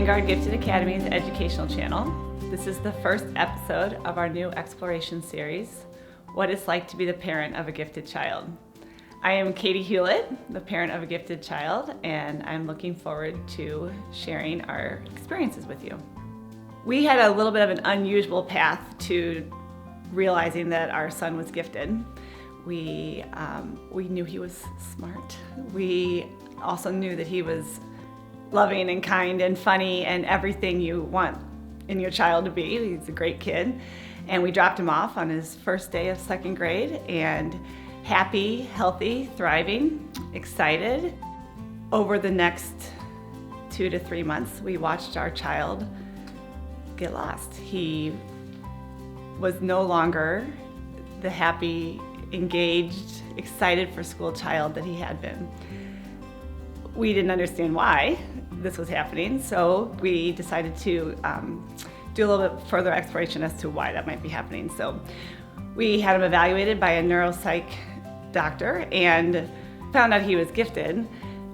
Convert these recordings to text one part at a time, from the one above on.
Vanguard Gifted Academy's educational channel. This is the first episode of our new exploration series, What It's Like to Be the Parent of a Gifted Child. I am Katie Hulett, the parent of a gifted child, and I'm looking forward to sharing our experiences with you. We had a little bit of an unusual path to realizing that our son was gifted. We knew he was smart. We also knew that he was loving and kind and funny and everything you want in your child to be. He's a great kid. And we dropped him off on his first day of second grade, and happy, healthy, thriving, excited. Over the next 2 to 3 months, we watched our child get lost. He was no longer the happy, engaged, excited for school child that he had been. We didn't understand why this was happening, so we decided to do a little bit further exploration as to why that might be happening. So we had him evaluated by a neuropsych doctor and found out he was gifted.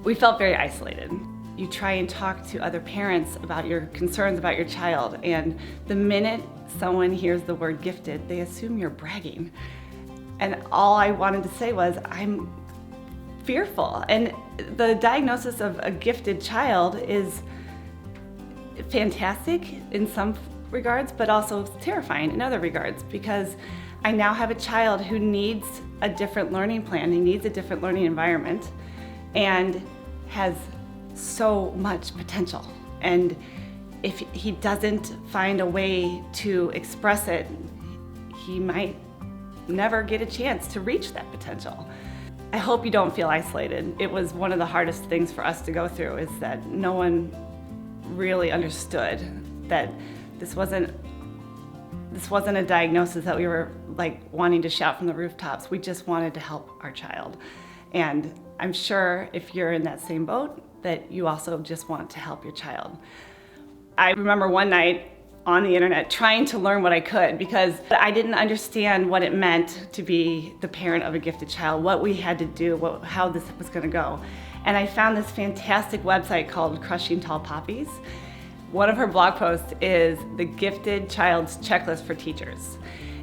We felt very isolated. You try and talk to other parents about your concerns about your child, and the minute someone hears the word gifted, they assume you're bragging. And all I wanted to say was, I'm fearful. And the diagnosis of a gifted child is fantastic in some regards, but also terrifying in other regards, because I now have a child who needs a different learning plan. He needs a different learning environment and has so much potential. And if he doesn't find a way to express it, he might never get a chance to reach that potential. I hope you don't feel isolated. It was one of the hardest things for us to go through, is that no one really understood that this wasn't a diagnosis that we were like wanting to shout from the rooftops. We just wanted to help our child. And I'm sure if you're in that same boat, that you also just want to help your child. I remember one night on the internet trying to learn what I could, because I didn't understand what it meant to be the parent of a gifted child, what we had to do, how this was gonna go. And I found this fantastic website called Crushing Tall Poppies. One of her blog posts is the Gifted Child's Checklist for Teachers.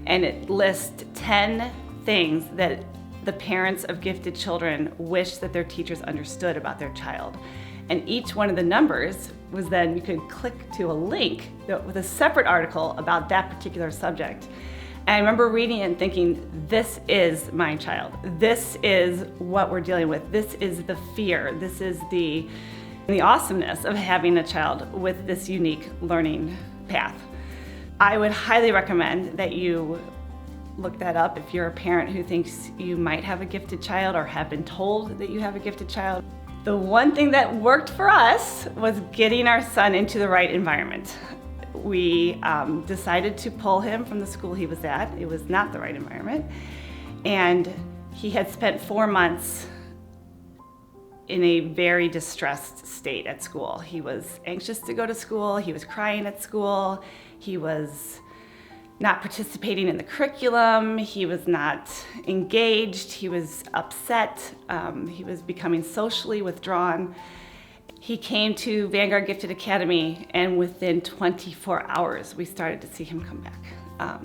And it lists 10 things that the parents of gifted children wish that their teachers understood about their child. And each one of the numbers was then, you could click to a link with a separate article about that particular subject. And I remember reading it and thinking, this is my child. This is what we're dealing with. This is the fear. This is the awesomeness of having a child with this unique learning path. I would highly recommend that you look that up if you're a parent who thinks you might have a gifted child or have been told that you have a gifted child. The one thing that worked for us was getting our son into the right environment. We decided to pull him from the school he was at. It was not the right environment. And he had spent 4 months in a very distressed state at school. He was anxious to go to school. He was crying at school. He was not participating in the curriculum. He was not engaged. He was upset. He was becoming socially withdrawn. He came to Vanguard Gifted Academy, and within 24 hours, we started to see him come back.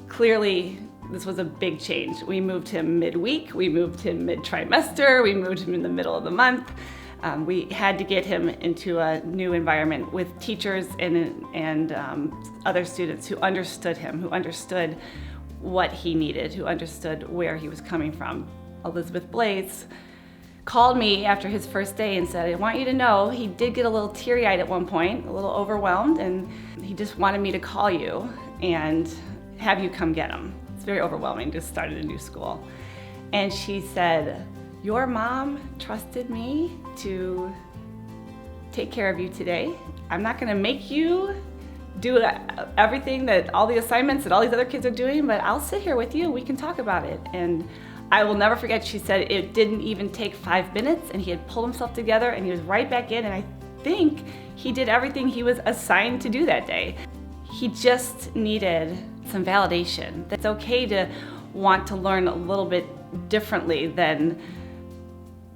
Clearly, this was a big change. We moved him midweek, we moved him mid-trimester, we moved him in the middle of the month. We had to get him into a new environment with teachers and other students who understood him, who understood what he needed, who understood where he was coming from. Elizabeth Blaze called me after his first day and said, I want you to know, he did get a little teary-eyed at one point, a little overwhelmed, and he just wanted me to call you and have you come get him. It's very overwhelming, just started a new school. And she said, your mom trusted me to take care of you today. I'm not gonna make you do everything that all the assignments that all these other kids are doing, but I'll sit here with you, we can talk about it. And I will never forget, she said it didn't even take 5 minutes, and he had pulled himself together and he was right back in, and I think he did everything he was assigned to do that day. He just needed some validation. It's okay to want to learn a little bit differently than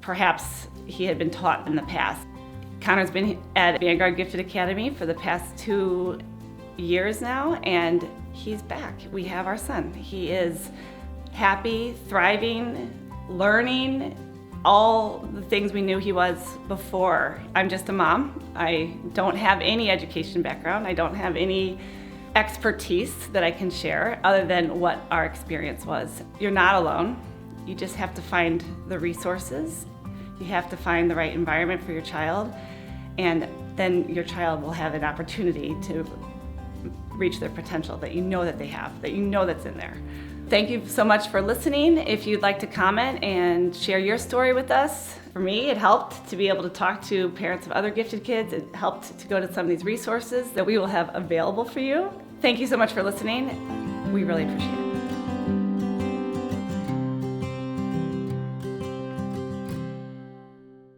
perhaps he had been taught in the past. Connor's been at Vanguard Gifted Academy for the past 2 years now, and he's back. We have our son. He is happy, thriving, learning, all the things we knew he was before. I'm just a mom. I don't have any education background. I don't have any expertise that I can share other than what our experience was. You're not alone. You just have to find the resources. You have to find the right environment for your child, and then your child will have an opportunity to reach their potential that you know that they have, that you know that's in there. Thank you so much for listening. If you'd like to comment and share your story with us, for me, it helped to be able to talk to parents of other gifted kids. It helped to go to some of these resources that we will have available for you. Thank you so much for listening. We really appreciate it.